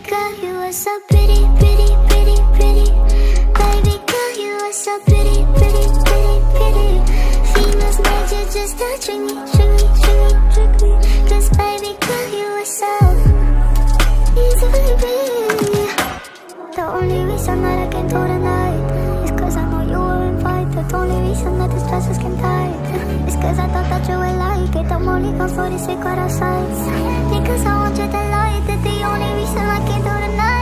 girl, you are so pretty, pretty, pretty, pretty. Baby girl, you are so pretty, pretty, pretty, pretty. Females made you just to trick me, trick me, trick me, trick me. 'Cause baby girl, you are so easy, baby. The only reason that I came through tonight is 'cause I know you were invited. The only reason that this dress is skin tight is 'cause I thought that you would like it. I'm only gone for the secret outside because I want you to like it. The only reason I came through tonight.